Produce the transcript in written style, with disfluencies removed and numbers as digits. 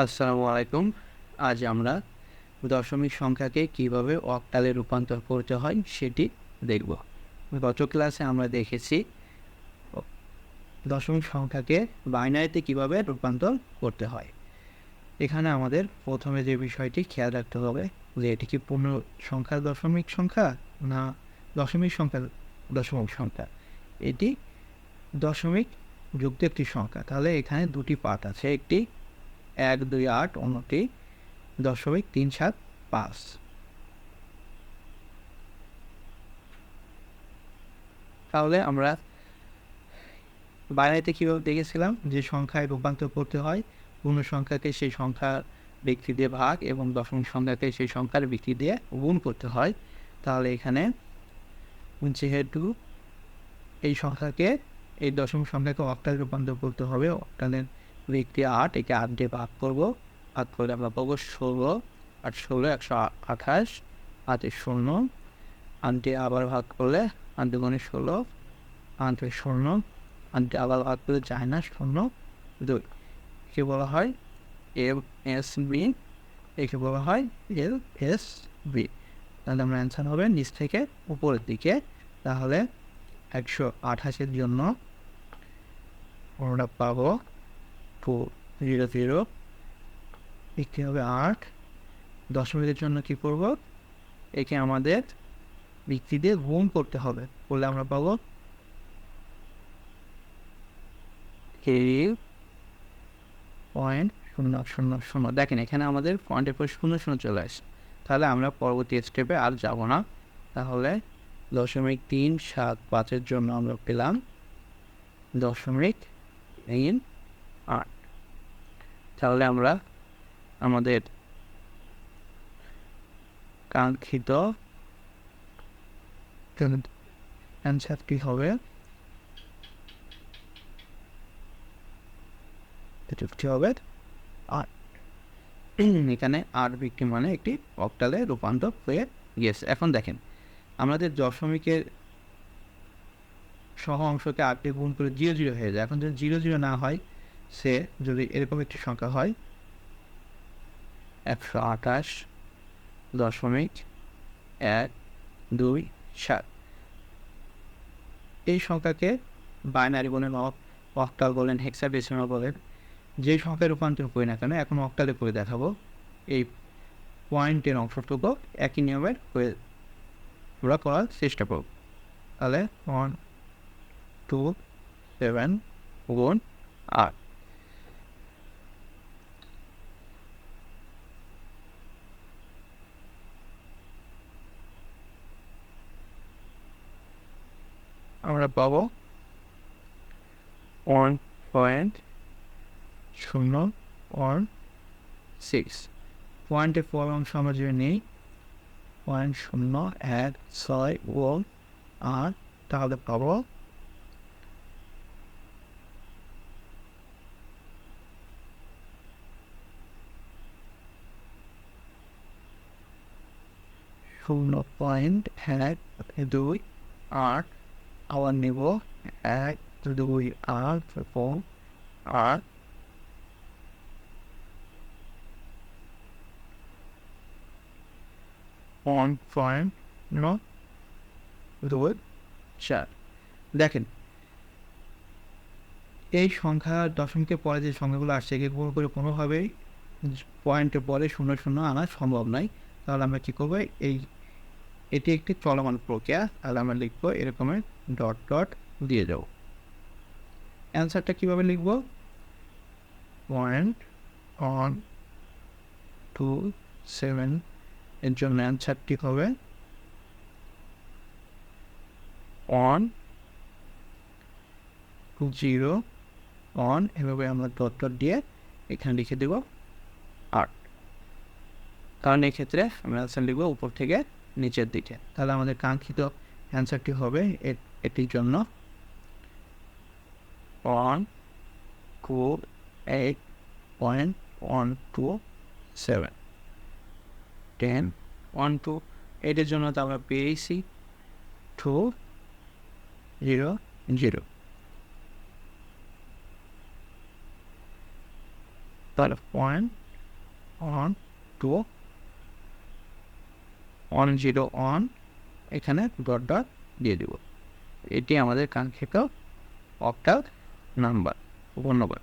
আসসালামু আলাইকুম। আজ আমরা দশমিক সংখ্যাকে কিভাবে অক্টালে রূপান্তর করতে হয় সেটি দেখব। গত ক্লাসে আমরা দেখেছি অ দশমিক সংখ্যাকে বাইনারিতে কিভাবে রূপান্তর করতে হয়। এখানে আমাদের প্রথমে যে বিষয়টি খেয়াল রাখতে হবে যে এটি কি পূর্ণ সংখ্যার দশমিক সংখ্যা না দশমিক সংখ্যার দশমিক সংখ্যা। এটি দশমিক যুক্ত একটি সংখ্যা। তাহলে এখানে দুটি পার্ট আছে। একটি ১, ২, ৮, অন্যটি ০.৩৭৫। তাহলে আমরা বাইনারিতে কীভাবে দেখেছিলাম যে সংখ্যায় রূপান্তর করতে হয়, পূর্ণ সংখ্যাকে সেই সংখ্যার ব্যক্তি দিয়ে ভাগ এবং দশমিক সংখ্যাকে সেই সংখ্যার ব্যক্তি দিয়ে গুণ করতে হয়। তাহলে এখানে যেহেতু এই সংখ্যাকে এই দশমিক সংখ্যাকে অক্টালে রূপান্তর করতে হবে, অক্টালের ব্যক্তি ৮, একে ৮ দিয়ে ভাগ করব। ভাগ করলে আমরা পাবো ১৬, ৮ ১৬ ১২৮, ৮ এ ০, ৮ দিয়ে আবার ভাগ করলে ৮ দুগুণে ১৬, ৮ এ ০, ৮ দিয়ে আবার ভাগ করলে যায় না, ০ ২। একে বলা হয় এলএসবি, একে বলা হয় এলএসবি। তাহলে আমরা অ্যান্সার হবে নিচ থেকে উপরের দিকে। তাহলে ১২৮-এর জন্য আমরা পাবো 200, একে হবে ৮। দশমিকের জন্য কী করব? একে আমাদের ব্যক্তি দিয়ে গুণ করতে হবে। করলে আমরা পাবো 3.000। দেখেন এখানে আমাদের পয়েন্টের পর ০০ চলে আসে। তাহলে আমরা পরবর্তী স্টেপে আর যাব না। তাহলে ০.৩৭৫-এর জন্য আমরা পেলাম ০.৩৮। তাহলে আমরা আমাদের কাঙ্ক্ষিত অ্যান্সারটি হবে আর এখানে ৮ ব্যক্তি মানে একটি অক্টালে রূপান্তর হয়ে গিয়েছে। এখন দেখেন আমাদের দশমিকের সহ অংশকে ৮ দিয়ে গুণ করে ০০ হয়ে যায়। এখন যদি ০০ না হয়, সে যদি এরকম একটি সংখ্যা হয় ১২৮.১২৭, এই সংখ্যাকে বাইনারি বলেন, অক্টাল বলেন, হেক্সাডেসিমাল বলেন, যেই সংখ্যায় রূপান্তর করি না কেন, এখন অক্টালে করে দেখাবো। এই পয়েন্টের অংশটুকু একই নিয়মের হয়ে আমরা করার চেষ্টা করব। তাহলে 127 গুণ ৮। আমরা পাবো 1.016। পয়েন্টের পর অংশ আমরা যদি নিই 0.016 গুণ ৮, তাহলে পাবো 0.128। আবার নেব ১ ২ ৮ এবং ৮ 1.024। দেখেন এই সংখ্যা দশমিকের পরে যে সংখ্যাগুলো আসছে এগুলো করে কোনোভাবেই পয়েন্টের পরে ০০ আনা সম্ভব নয়। তাহলে আমরা কী করবো? এটি একটি চলমান প্রক্রিয়া। তাহলে আমরা লিখবো এরকমের ডট ডট দিয়ে যাব। অ্যান্সারটা কীভাবে লিখব? 0.127 এর জন্য অ্যান্সারটি হবে 1.0 এভাবে আমরা ডট ডট দিয়ে এখানে লিখে দেব ৮। কারণ এক্ষেত্রে আমরা অ্যান্সার লিখব উপর থেকে নিচের দিকে। তাহলে আমাদের কাঙ্ক্ষিত অ্যান্সারটি হবে এটির জন্য 128.127। 10.128 এর জন্য তো আমরা পেয়েছি 200। তাহলে অন টু 101 এখানে ডট ডট দিয়ে দেব। এটি আমাদের কাঙ্ক্ষিত অক্টাল নাম্বার। ধন্যবাদ।